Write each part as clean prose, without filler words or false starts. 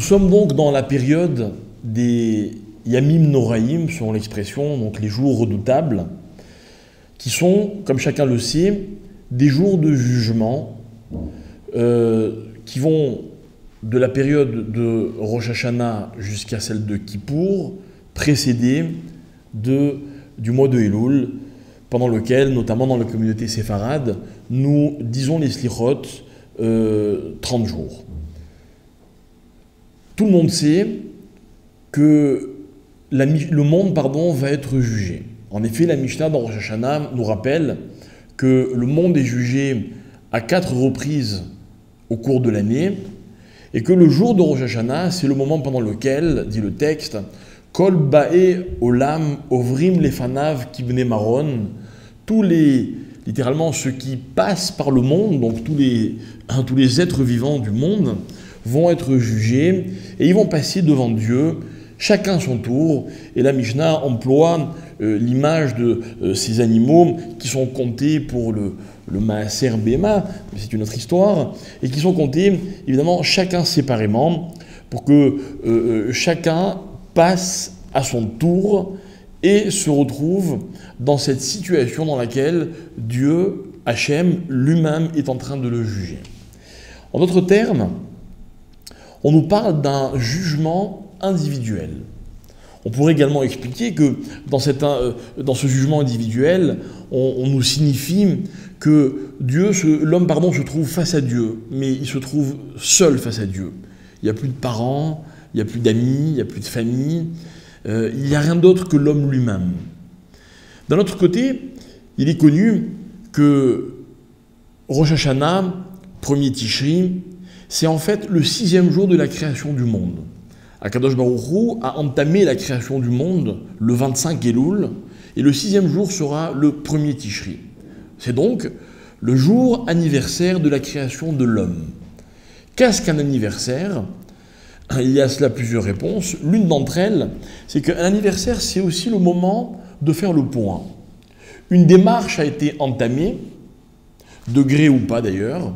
sommes donc dans la période des Yamim Noraïm, selon l'expression, donc les jours redoutables, qui sont, comme chacun le sait, des jours de jugement qui vont de la période de Rosh Hashanah jusqu'à celle de Kippour, précédée du mois de Elul, pendant lequel, notamment dans la communauté séfarade, nous disons les slichot 30 jours. Tout le monde sait que le monde va être jugé. En effet, la Mishnah dans Rosh Hashanah nous rappelle que le monde est jugé à 4 reprises au cours de l'année et que le jour de Rosh Hashanah, c'est le moment pendant lequel, dit le texte, Kol ba'e olam ovrim lefanav kibne maron, littéralement ceux qui passent par le monde, donc tous les êtres vivants du monde, vont être jugés et ils vont passer devant Dieu, chacun son tour. Et la Mishnah emploie l'image de ces animaux qui sont comptés pour le Maaser Bema, c'est une autre histoire, et qui sont comptés évidemment chacun séparément pour que chacun passe à son tour et se retrouve dans cette situation dans laquelle Dieu, Hachem, lui-même est en train de le juger. En d'autres termes, on nous parle d'un jugement individuel. On pourrait également expliquer que dans ce jugement individuel, on nous signifie que l'homme se trouve face à Dieu, mais il se trouve seul face à Dieu. Il n'y a plus de parents, il n'y a plus d'amis, il n'y a plus de famille, il n'y a rien d'autre que l'homme lui-même. D'un autre côté, il est connu que Rosh Hashanah, premier Tishri, c'est en fait le 6e jour de la création du monde. Akadosh Baruch Hu a entamé la création du monde le 25 Elul, et le 6e jour sera le premier Tishri. C'est donc le jour anniversaire de la création de l'homme. Qu'est-ce qu'un anniversaire ? Il y a à cela plusieurs réponses. L'une d'entre elles, c'est qu'un anniversaire, c'est aussi le moment de faire le point. Une démarche a été entamée, de gré ou pas d'ailleurs.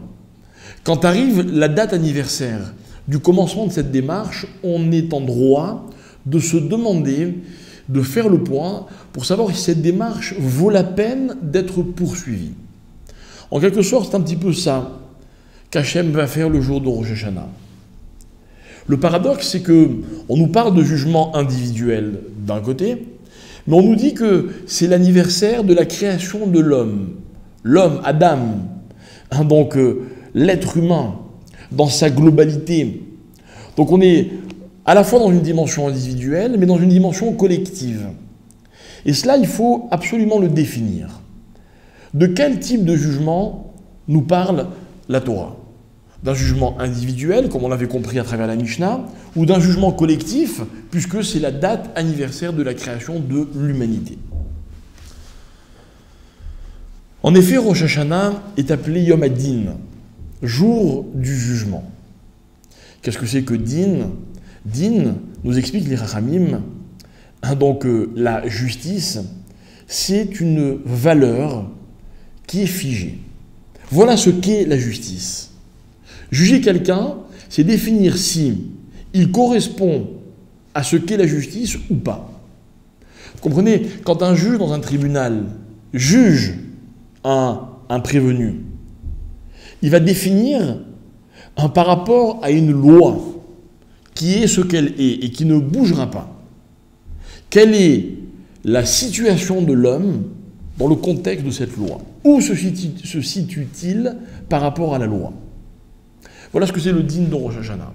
Quand arrive la date anniversaire du commencement de cette démarche, on est en droit de se demander, de faire le point pour savoir si cette démarche vaut la peine d'être poursuivie. En quelque sorte, c'est un petit peu ça qu'Hachem va faire le jour de Rosh Hashanah. Le paradoxe, c'est qu'on nous parle de jugement individuel d'un côté, mais on nous dit que c'est l'anniversaire de la création de l'homme, Adam, donc l'être humain, dans sa globalité. Donc on est à la fois dans une dimension individuelle, mais dans une dimension collective. Et cela, il faut absolument le définir. De quel type de jugement nous parle la Torah ? D'un jugement individuel, comme on l'avait compris à travers la Mishnah, ou d'un jugement collectif, puisque c'est la date anniversaire de la création de l'humanité. En effet, Rosh Hashanah est appelé Yom Hadin, jour du jugement. Qu'est-ce que c'est que Din ? Din, nous explique les Rachamim, donc la justice, c'est une valeur qui est figée. Voilà ce qu'est la justice. Juger quelqu'un, c'est définir si il correspond à ce qu'est la justice ou pas. Vous comprenez, quand un juge dans un tribunal juge un prévenu, il va définir par rapport à une loi qui est ce qu'elle est et qui ne bougera pas. Quelle est la situation de l'homme dans le contexte de cette loi? Où se situe-t-il par rapport à la loi? Voilà ce que c'est le din de Rosh Hashanah.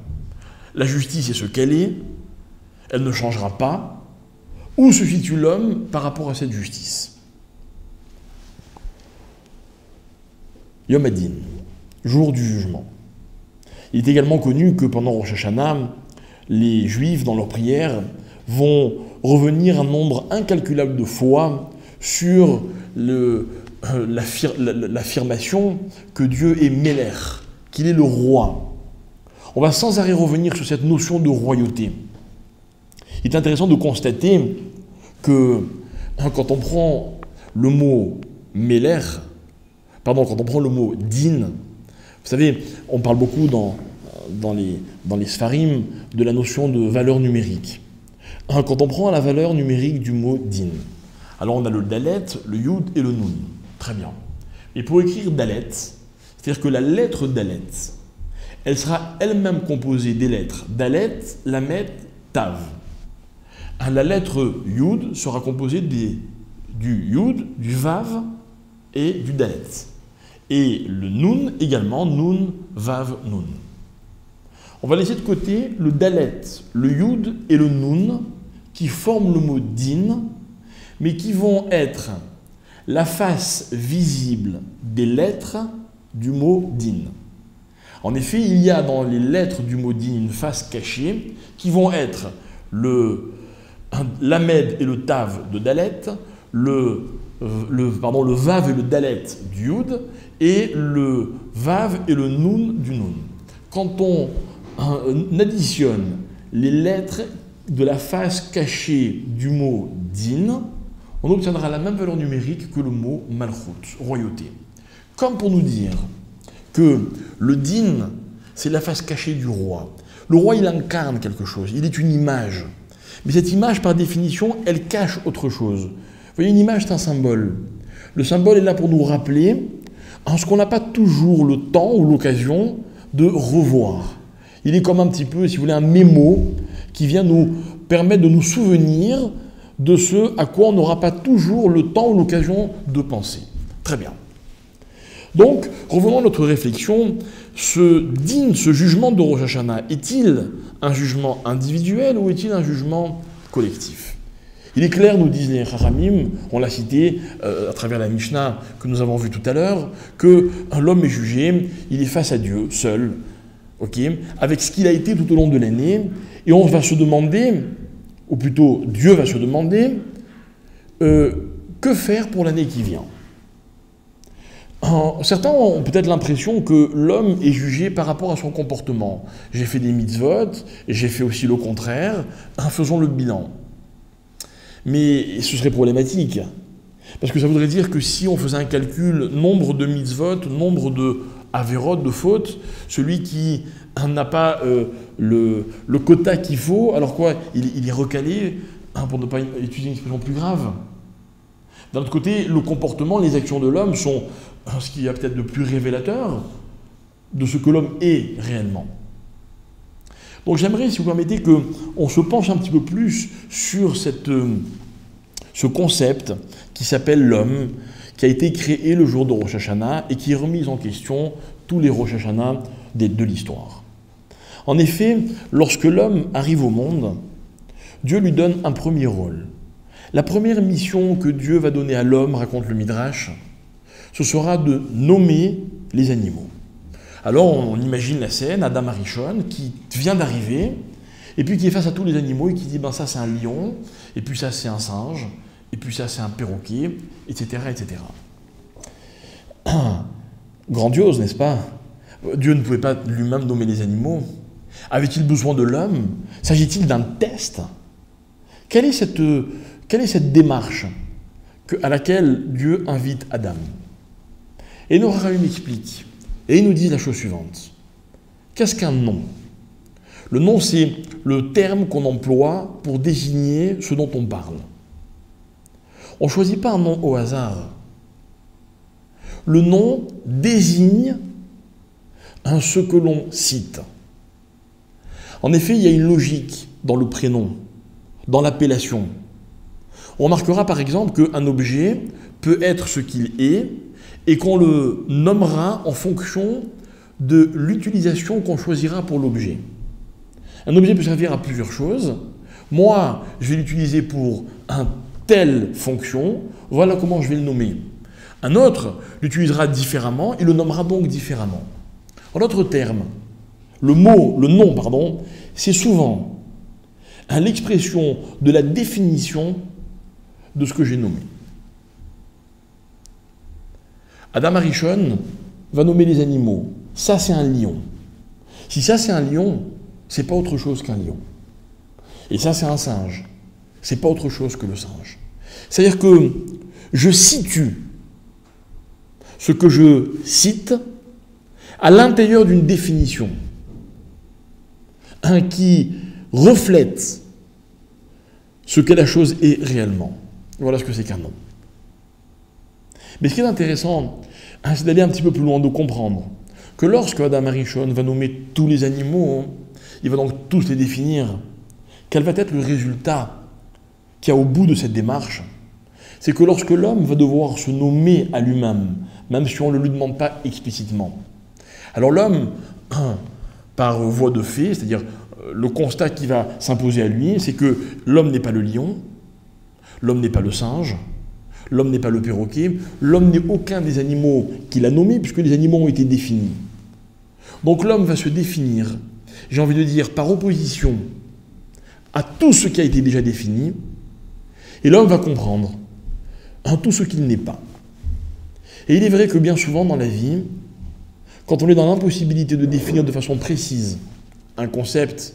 La justice est ce qu'elle est, elle ne changera pas. Où se situe l'homme par rapport à cette justice? Yom Hadin, jour du jugement. Il est également connu que pendant Rosh Hashanah, les Juifs, dans leurs prières, vont revenir un nombre incalculable de fois sur l'affirmation que Dieu est Meler, qu'il est le roi. On va sans arrêt revenir sur cette notion de royauté. Il est intéressant de constater que quand on prend le mot quand on prend le mot din, vous savez, on parle beaucoup dans dans les Sfarim de la notion de valeur numérique. Quand on prend la valeur numérique du mot din, alors on a le dalet, le yud et le nun. Très bien. Et pour écrire dalet, c'est-à-dire que la lettre dalet, elle sera elle-même composée des lettres dalet, lamet, tav. La lettre yud sera composée du yud, du vav et du dalet. Et le nun également, nun, vav, nun. On va laisser de côté le dalet, le yud et le nun qui forment le mot din, mais qui vont être la face visible des lettres du mot din. En effet, il y a dans les lettres du mot din une face cachée qui vont être le lamed et le tav de dalet, le vav et le dalet du yud, et le vav et le nun du nun. Quand on additionne les lettres de la face cachée du mot din, on obtiendra la même valeur numérique que le mot malchut, royauté. Comme pour nous dire que le din, c'est la face cachée du roi. Le roi, il incarne quelque chose, il est une image. Mais cette image, par définition, elle cache autre chose. Vous voyez, une image, c'est un symbole. Le symbole est là pour nous rappeler ce qu'on n'a pas toujours le temps ou l'occasion de revoir. Il est comme un petit peu, si vous voulez, un mémo qui vient nous permettre de nous souvenir de ce à quoi on n'aura pas toujours le temps ou l'occasion de penser. Très bien. Donc, revenons à notre réflexion. Ce jugement de Rosh Hashanah, est-il un jugement individuel ou est-il un jugement collectif? Il est clair, nous disent les Chachamim, on l'a cité à travers la Mishnah que nous avons vue tout à l'heure, que l'homme est jugé, il est face à Dieu, seul, avec ce qu'il a été tout au long de l'année, et on va se demander, ou plutôt Dieu va se demander, que faire pour l'année qui vient. Certains ont peut-être l'impression que l'homme est jugé par rapport à son comportement. J'ai fait des mitzvot, et j'ai fait aussi le contraire, faisons le bilan. Mais ce serait problématique, parce que ça voudrait dire que si on faisait un calcul, nombre de mitzvot, nombre de averot, de fautes, celui qui n'a pas le quota qu'il faut, alors quoi, il est recalé, pour ne pas utiliser une expression plus grave. D'un autre côté, le comportement, les actions de l'homme sont ce qui y a peut-être de plus révélateur de ce que l'homme est réellement. Donc j'aimerais, si vous permettez, qu'on se penche un petit peu plus sur ce concept qui s'appelle l'homme, qui a été créé le jour de Rosh Hashanah et qui est remis en question tous les Rosh Hashanah de l'histoire. En effet, lorsque l'homme arrive au monde, Dieu lui donne un premier rôle. La première mission que Dieu va donner à l'homme, raconte le Midrash, ce sera de nommer les animaux. Alors on imagine la scène, Adam Arishon qui vient d'arriver, et puis qui est face à tous les animaux et qui dit ça c'est un lion, et puis ça c'est un singe, et puis ça c'est un perroquet, etc. etc. Grandiose, n'est-ce pas? Dieu ne pouvait pas lui-même nommer les animaux. Avait-il besoin de l'homme? S'agit-il d'un test? Quelle est cette démarche à laquelle Dieu invite Adam? Et nos Chachamim expliquent, et ils nous disent la chose suivante. Qu'est-ce qu'un nom? Le nom, c'est le terme qu'on emploie pour désigner ce dont on parle. On ne choisit pas un nom au hasard. Le nom désigne ce que l'on cite. En effet, il y a une logique dans le prénom, dans l'appellation. On remarquera par exemple qu'un objet peut être ce qu'il est et qu'on le nommera en fonction de l'utilisation qu'on choisira pour l'objet. Un objet peut servir à plusieurs choses. Moi, je vais l'utiliser pour une telle fonction, voilà comment je vais le nommer. Un autre l'utilisera différemment et le nommera donc différemment. En d'autres termes, le nom, c'est souvent l'expression de la définition de ce que j'ai nommé. Adam Arishon va nommer les animaux. Ça, c'est un lion. Si ça, c'est un lion, c'est pas autre chose qu'un lion. Et ça, c'est un singe. C'est pas autre chose que le singe. C'est-à-dire que je situe ce que je cite à l'intérieur d'une définition. qui reflète ce que la chose est réellement. Voilà ce que c'est qu'un homme. Mais ce qui est intéressant, c'est d'aller un petit peu plus loin, de comprendre que lorsque Adam Arishon va nommer tous les animaux, il va donc tous les définir, quel va être le résultat qu'il y a au bout de cette démarche? C'est que lorsque l'homme va devoir se nommer à lui-même, même si on ne le lui demande pas explicitement, alors l'homme, par voie de fait, c'est-à-dire le constat qui va s'imposer à lui, c'est que l'homme n'est pas le lion, l'homme n'est pas le singe, l'homme n'est pas le perroquet, l'homme n'est aucun des animaux qu'il a nommés, puisque les animaux ont été définis. Donc l'homme va se définir, j'ai envie de dire, par opposition à tout ce qui a été déjà défini, et l'homme va comprendre tout ce qu'il n'est pas. Et il est vrai que bien souvent dans la vie, quand on est dans l'impossibilité de définir de façon précise un concept,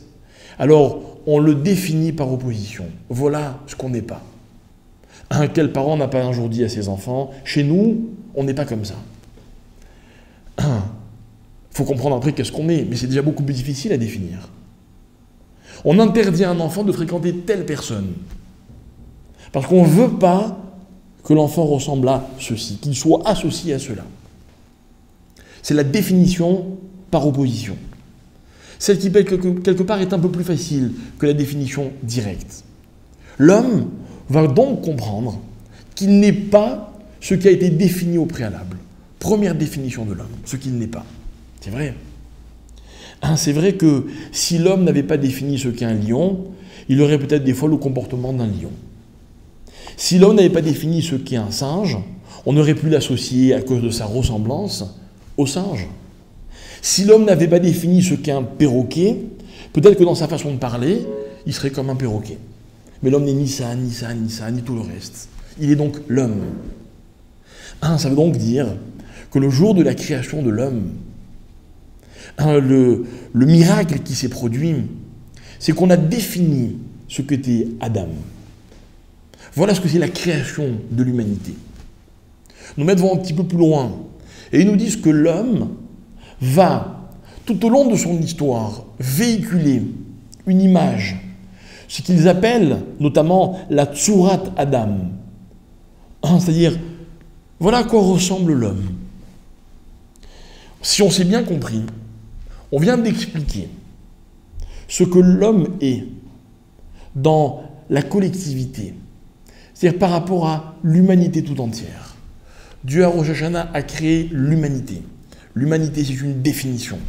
alors on le définit par opposition. Voilà ce qu'on n'est pas. Quel parent n'a pas un jour dit à ses enfants, chez nous, on n'est pas comme ça. Il faut comprendre après qu'est-ce qu'on est, mais c'est déjà beaucoup plus difficile à définir. On interdit à un enfant de fréquenter telle personne, parce qu'on ne veut pas que l'enfant ressemble à ceci, qu'il soit associé à cela. C'est la définition par opposition. Celle qui, quelque part, est un peu plus facile que la définition directe. L'homme va donc comprendre qu'il n'est pas ce qui a été défini au préalable. Première définition de l'homme, ce qu'il n'est pas. C'est vrai. C'est vrai que si l'homme n'avait pas défini ce qu'est un lion, il aurait peut-être des fois le comportement d'un lion. Si l'homme n'avait pas défini ce qu'est un singe, on aurait pu l'associer à cause de sa ressemblance au singe. Si l'homme n'avait pas défini ce qu'est un perroquet, peut-être que dans sa façon de parler, il serait comme un perroquet. Mais l'homme n'est ni ça, ni ça, ni ça, ni tout le reste. Il est donc l'homme. Ça veut donc dire que le jour de la création de l'homme, le miracle qui s'est produit, c'est qu'on a défini ce qu'était Adam. Voilà ce que c'est la création de l'humanité. Nos maîtres vont un petit peu plus loin et ils nous disent que l'homme va, tout au long de son histoire, véhiculer une image, ce qu'ils appellent notamment la Tsurat Adam. C'est-à-dire, voilà à quoi ressemble l'homme. Si on s'est bien compris, on vient d'expliquer ce que l'homme est dans la collectivité, c'est-à-dire par rapport à l'humanité tout entière. Dieu à Rosh Hashanah a créé l'humanité. L'humanité, c'est une définition.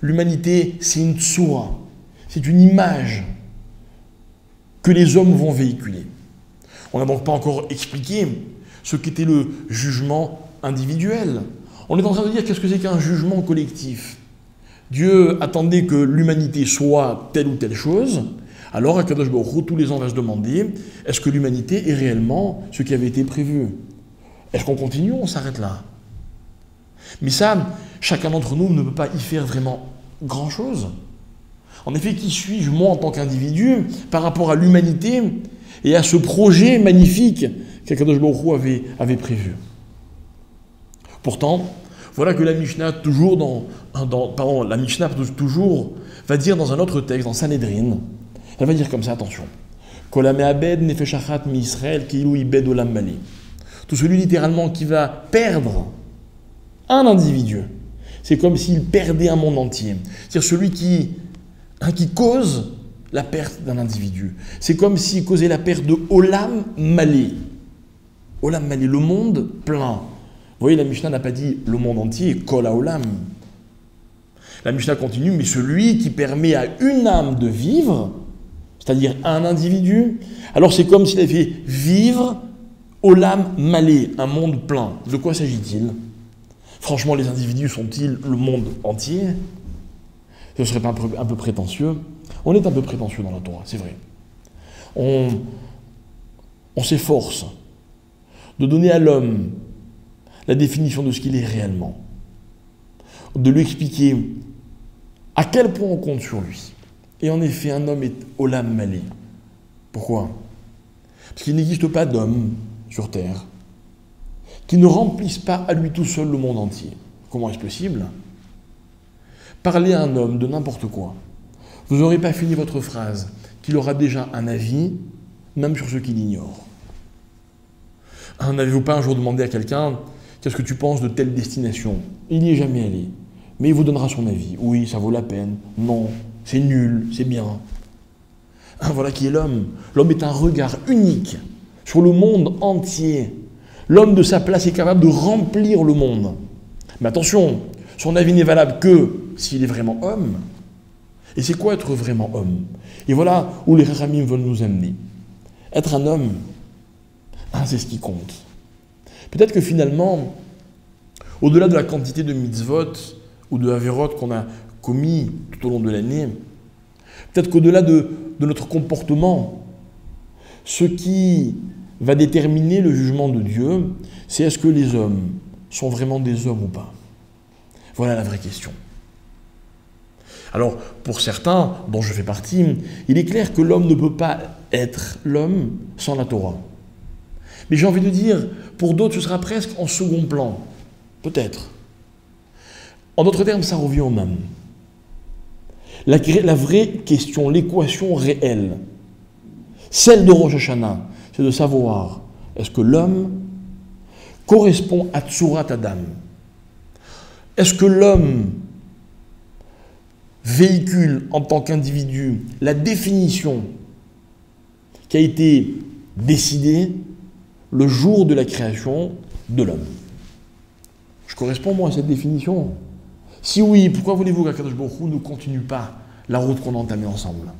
L'humanité, c'est une tsura, c'est une image que les hommes vont véhiculer. On n'a donc pas encore expliqué ce qu'était le jugement individuel. On est en train de dire qu'est-ce que c'est qu'un jugement collectif. Dieu attendait que l'humanité soit telle ou telle chose, alors Akadosh Baruch Hu, tous les ans, va se demander, est-ce que l'humanité est réellement ce qui avait été prévu? Est-ce qu'on continue ou on s'arrête là? Mais ça, chacun d'entre nous ne peut pas y faire vraiment grand-chose. En effet, qui suis-je, moi, en tant qu'individu, par rapport à l'humanité et à ce projet magnifique qu'Akadosh Baruch Hu avait prévu? Pourtant, voilà que la Mishnah, toujours va dire dans un autre texte, dans Sanhedrin, elle va dire comme ça, attention, tout celui littéralement qui va perdre un individu, c'est comme s'il perdait un monde entier. C'est-à-dire celui qui cause la perte d'un individu. C'est comme s'il causait la perte de Olam Malé. Olam Malé, le monde plein. Vous voyez, la Mishnah n'a pas dit le monde entier, Kol HaOlam. La Mishnah continue, mais celui qui permet à une âme de vivre, c'est-à-dire à un individu, alors c'est comme s'il avait fait vivre Olam Malé, un monde plein. De quoi s'agit-il? Franchement, les individus sont-ils le monde entier? Ce ne serait pas un peu prétentieux? On est un peu prétentieux dans la Torah, c'est vrai. On s'efforce de donner à l'homme la définition de ce qu'il est réellement, de lui expliquer à quel point on compte sur lui. Et en effet, un homme est Olam Malé. Pourquoi? Parce qu'il n'existe pas d'homme sur Terre qui ne remplisse pas à lui tout seul le monde entier. Comment est-ce possible? Parler à un homme de n'importe quoi, vous n'aurez pas fini votre phrase, qu'il aura déjà un avis, même sur ce qu'il ignore. N'avez-vous pas un jour demandé à quelqu'un « Qu'est-ce que tu penses de telle destination ?» Il n'y est jamais allé, mais il vous donnera son avis. « Oui, ça vaut la peine. Non, c'est nul, c'est bien. » Voilà qui est l'homme. L'homme est un regard unique sur le monde entier. L'homme de sa place est capable de remplir le monde. Mais attention, son avis n'est valable que s'il est vraiment homme. Et c'est quoi être vraiment homme? Et voilà où les Rachamim veulent nous amener. Être un homme, c'est ce qui compte. Peut-être que finalement, au-delà de la quantité de mitzvot ou de averot qu'on a commis tout au long de l'année, peut-être qu'au-delà de notre comportement, ce qui va déterminer le jugement de Dieu, c'est est-ce que les hommes sont vraiment des hommes ou pas? Voilà la vraie question. Alors, pour certains, dont je fais partie, il est clair que l'homme ne peut pas être l'homme sans la Torah. Mais j'ai envie de dire, pour d'autres, ce sera presque en second plan. Peut-être. En d'autres termes, ça revient au même. La vraie question, l'équation réelle, celle de Rosh Hashanah, c'est de savoir, est-ce que l'homme correspond à Tsurat Adam? Est-ce que l'homme véhicule en tant qu'individu la définition qui a été décidée le jour de la création de l'homme? Je corresponds moi à cette définition? Si oui, pourquoi voulez-vous qu'Akadosh Baruch Hu ne continue pas la route qu'on a entamée ensemble?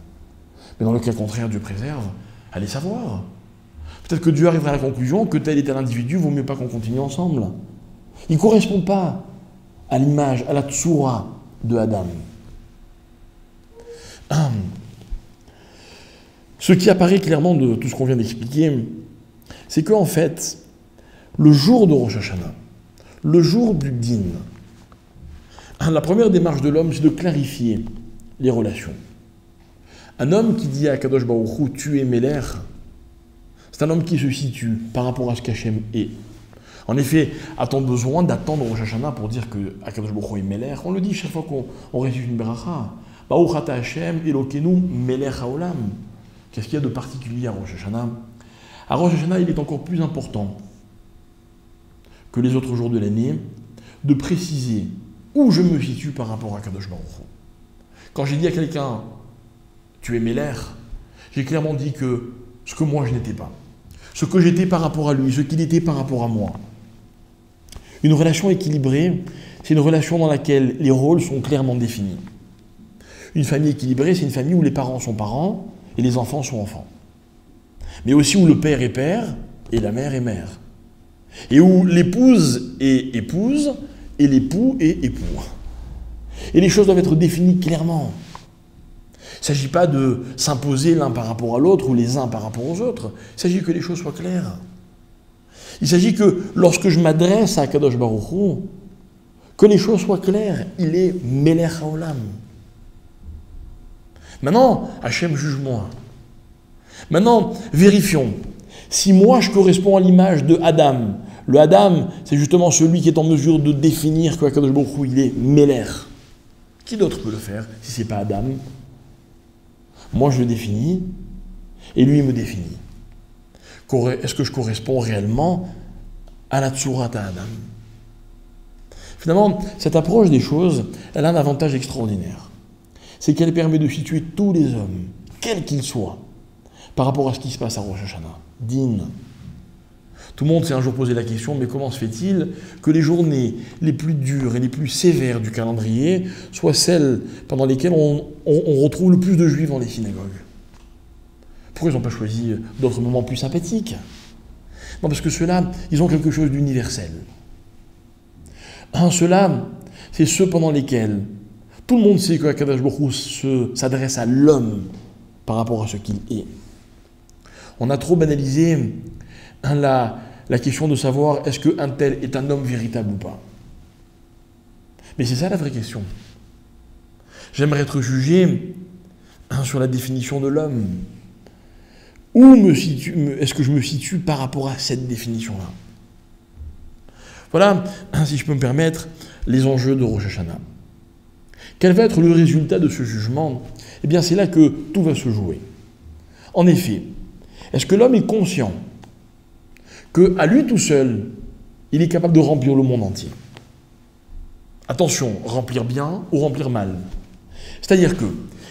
Mais dans le cas contraire, Dieu préserve, allez savoir. Peut-être que Dieu arrivera à la conclusion que tel et tel individu, vaut mieux pas qu'on continue ensemble. Il ne correspond pas à l'image, à la tsura de Adam. Ce qui apparaît clairement de tout ce qu'on vient d'expliquer, c'est qu'en fait, le jour de Rosh Hashanah, le jour du Din, la première démarche de l'homme, c'est de clarifier les relations. Un homme qui dit à Kadosh Baruch Hu, tu es Meler, c'est un homme qui se situe par rapport à ce qu'Hachem est. En effet, a-t-on besoin d'attendre Rosh Hashanah pour dire que Akadosh Baruch Hu est Meler? On le dit chaque fois qu'on récite une bracha. Baruch ata Hashem Elokeinu Meler haolam. Qu'est-ce qu'il y a de particulier à Rosh Hashanah? À Rosh Hashanah, il est encore plus important que les autres jours de l'année de préciser où je me situe par rapport à Kadosh Baruch Hu. Quand j'ai dit à quelqu'un « tu es Meler », j'ai clairement dit que ce que moi je n'étais pas, ce que j'étais par rapport à lui, ce qu'il était par rapport à moi. Une relation équilibrée, c'est une relation dans laquelle les rôles sont clairement définis. Une famille équilibrée, c'est une famille où les parents sont parents et les enfants sont enfants. Mais aussi où le père est père et la mère est mère. Et où l'épouse est épouse et l'époux est époux. Et les choses doivent être définies clairement. Il ne s'agit pas de s'imposer l'un par rapport à l'autre ou les uns par rapport aux autres. Il s'agit que les choses soient claires. Il s'agit que lorsque je m'adresse à Kadosh Baruch Hu, que les choses soient claires. Il est Melech Haolam. Maintenant, Hachem, juge-moi. Maintenant, vérifions. Si moi je corresponds à l'image de Adam, le Adam, c'est justement celui qui est en mesure de définir que Kadosh Baruch Hu, il est Melech. Qui d'autre peut le faire si ce n'est pas Adam? Moi je le définis et lui il me définit. Est-ce que je corresponds réellement à la Tsurat à Adam? Finalement, cette approche des choses, elle a un avantage extraordinaire. C'est qu'elle permet de situer tous les hommes, quels qu'ils soient, par rapport à ce qui se passe à Rosh Hashanah. Din. Tout le monde s'est un jour posé la question, mais comment se fait-il que les journées les plus dures et les plus sévères du calendrier soient celles pendant lesquelles on retrouve le plus de juifs dans les synagogues? Pourquoi ils n'ont pas choisi d'autres moments plus sympathiques? Non, parce que ceux-là, ils ont quelque chose d'universel. Ceux-là, c'est ceux pendant lesquels tout le monde sait que Akadosh Baruch Hu s'adresse à l'homme par rapport à ce qu'il est. On a trop banalisé la question de savoir est-ce qu'un tel est un homme véritable ou pas. Mais c'est ça la vraie question. J'aimerais être jugé sur la définition de l'homme. Où est-ce que je me situe par rapport à cette définition-là? Voilà, si je peux me permettre, les enjeux de Rosh Hashanah. Quel va être le résultat de ce jugement? Eh bien, c'est là que tout va se jouer. En effet, est-ce que l'homme est conscient qu'à lui tout seul, il est capable de remplir le monde entier? Attention, remplir bien ou remplir mal. C'est-à-dire que,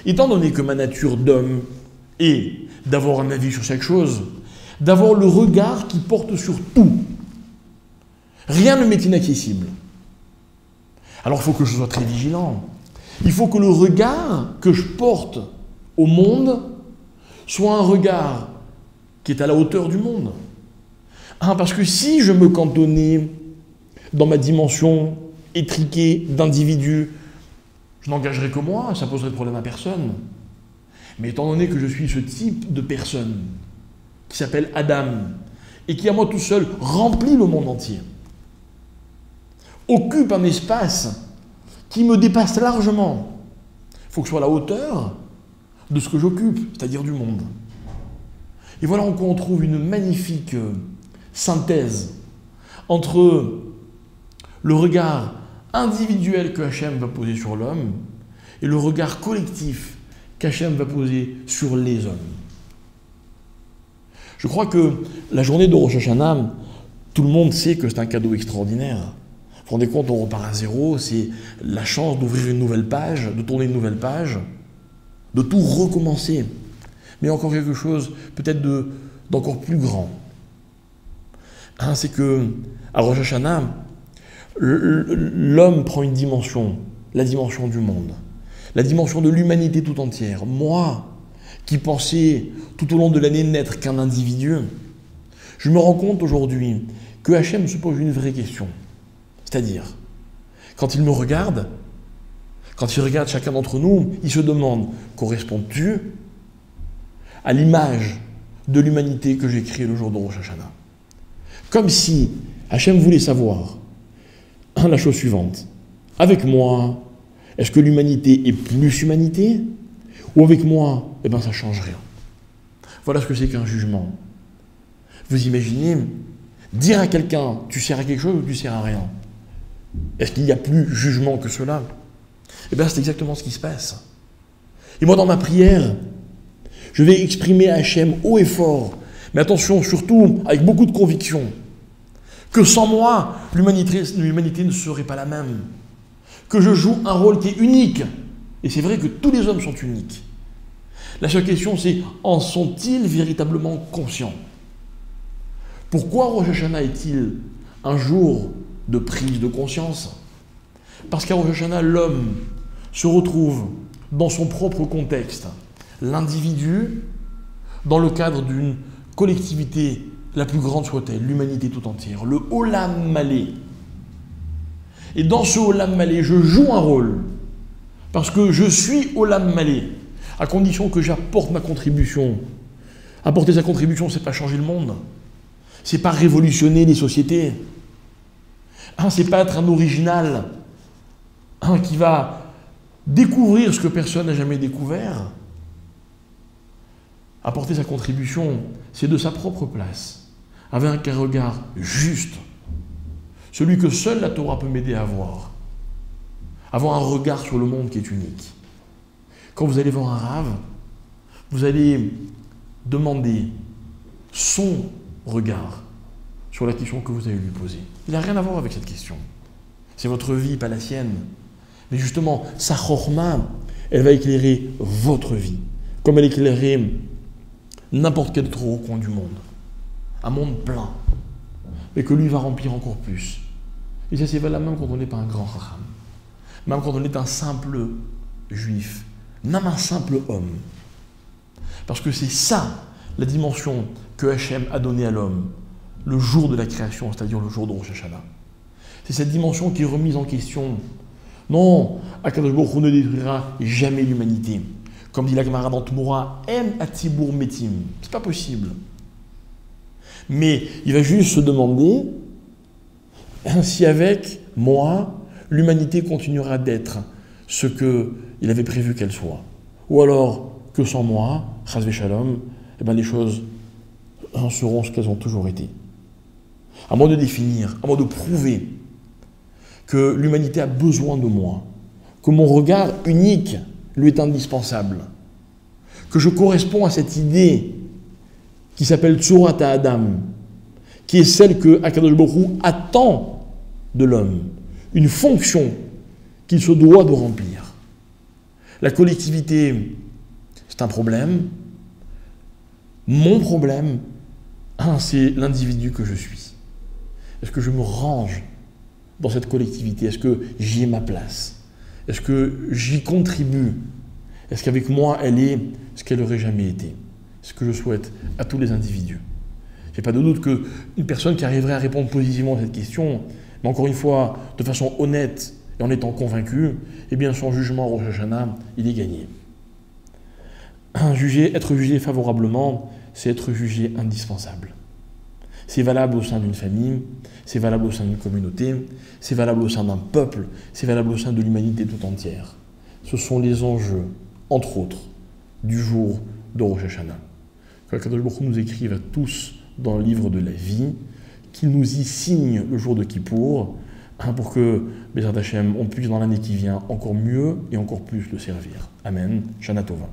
étant donné que ma nature d'homme est d'avoir un avis sur chaque chose, d'avoir le regard qui porte sur tout, rien ne m'est inaccessible. Alors il faut que je sois très vigilant. Il faut que le regard que je porte au monde soit un regard qui est à la hauteur du monde. Parce que si je me cantonnais dans ma dimension étriquée d'individu, je n'engagerais que moi, ça poserait de problème à personne. Mais étant donné que je suis ce type de personne qui s'appelle Adam et qui à moi tout seul remplit le monde entier, occupe un espace qui me dépasse largement, il faut que je sois à la hauteur de ce que j'occupe, c'est-à-dire du monde. Et voilà en quoi on trouve une magnifique synthèse entre le regard individuel que Hachem va poser sur l'homme et le regard collectif qu'Hachem va poser sur les hommes. Je crois que la journée de Rosh Hashanah, tout le monde sait que c'est un cadeau extraordinaire. Vous vous rendez compte, on repart à zéro, c'est la chance d'ouvrir une nouvelle page, de tourner une nouvelle page, de tout recommencer. Mais encore quelque chose peut-être d'encore plus grand. C'est que à Rosh Hashanah, l'homme prend une dimension, la dimension du monde, la dimension de l'humanité tout entière. Moi, qui pensais tout au long de l'année n'être qu'un individu, je me rends compte aujourd'hui que Hachem se pose une vraie question. C'est-à-dire, quand il me regarde, quand il regarde chacun d'entre nous, il se demande, corresponds-tu à l'image de l'humanité que j'ai créée le jour de Rosh Hashanah? Comme si Hachem voulait savoir la chose suivante. Avec moi, est-ce que l'humanité est plus humanité? Ou avec moi, eh bien ça ne change rien. Voilà ce que c'est qu'un jugement. Vous imaginez, dire à quelqu'un, tu sers à quelque chose ou tu sers à rien? Est-ce qu'il y a plus jugement que cela? Eh bien c'est exactement ce qui se passe. Et moi dans ma prière, je vais exprimer à Hachem haut et fort, mais attention, surtout avec beaucoup de conviction, que sans moi, l'humanité ne serait pas la même. Que je joue un rôle qui est unique. Et c'est vrai que tous les hommes sont uniques. La seule question, c'est en sont-ils véritablement conscients? Pourquoi Rosh Hashanah est-il un jour de prise de conscience? Parce qu'à Rosh Hashanah, l'homme se retrouve dans son propre contexte. L'individu, dans le cadre d'une collectivité la plus grande soit-elle, l'humanité tout entière, le Olam Malé. Et dans ce Olam Malé, je joue un rôle, parce que je suis Olam Malé, à condition que j'apporte ma contribution. Apporter sa contribution, c'est pas changer le monde, c'est pas révolutionner les sociétés, c'est pas être un original, qui va découvrir ce que personne n'a jamais découvert. Apporter sa contribution, c'est de sa propre place, avec un regard juste, celui que seule la Torah peut m'aider à avoir un regard sur le monde qui est unique. Quand vous allez voir un rave, vous allez demander son regard sur la question que vous allez lui poser. Il n'a rien à voir avec cette question. C'est votre vie, pas la sienne. Mais justement, sa chorma, elle va éclairer votre vie, comme elle éclairait n'importe quel autre recoin du monde. Un monde plein, mais que lui va remplir encore plus. Et ça, c'est valable même quand on n'est pas un grand racham, même quand on est un simple juif, même un simple homme. Parce que c'est ça, la dimension que Hachem a donnée à l'homme, le jour de la création, c'est-à-dire le jour de Rosh Hashanah. C'est cette dimension qui est remise en question. Non, Akadosh Baruch Hu ne détruira jamais l'humanité. Comme dit la Gemara dans Tmura, En Atzibur Metim. C'est pas possible. Mais il va juste se demander si avec moi, l'humanité continuera d'être ce qu'il avait prévu qu'elle soit. Ou alors que sans moi, Chas v'Shalom, eh bien les choses seront ce qu'elles ont toujours été. À moi de définir, à moi de prouver que l'humanité a besoin de moi, que mon regard unique lui est indispensable. que je corresponds à cette idée qui s'appelle Tsurat Adam, qui est celle que Akadosh Baruch Hu attend de l'homme, une fonction qu'il se doit de remplir. La collectivité, c'est un problème. Mon problème, c'est l'individu que je suis. Est-ce que je me range dans cette collectivité? Est-ce que j'y ai ma place? Est-ce que j'y contribue? Est-ce qu'avec moi, elle est ce qu'elle n'aurait jamais été? C'est ce que je souhaite à tous les individus. Il n'y a pas de doute qu'une personne qui arriverait à répondre positivement à cette question, mais encore une fois, de façon honnête et en étant convaincu, eh bien son jugement Rosh Hashanah, il est gagné. Être jugé favorablement, c'est être jugé indispensable. C'est valable au sein d'une famille, c'est valable au sein d'une communauté, c'est valable au sein d'un peuple, c'est valable au sein de l'humanité tout entière. Ce sont les enjeux, entre autres, du jour de Rosh Hashanah. Que Kadosh Baruch Hu nous écrive à tous dans le livre de la vie, qu'il nous y signe le jour de Kippour, pour que, Bezrat Hashem, on puisse dans l'année qui vient encore mieux et encore plus le servir. Amen. Shana Tova.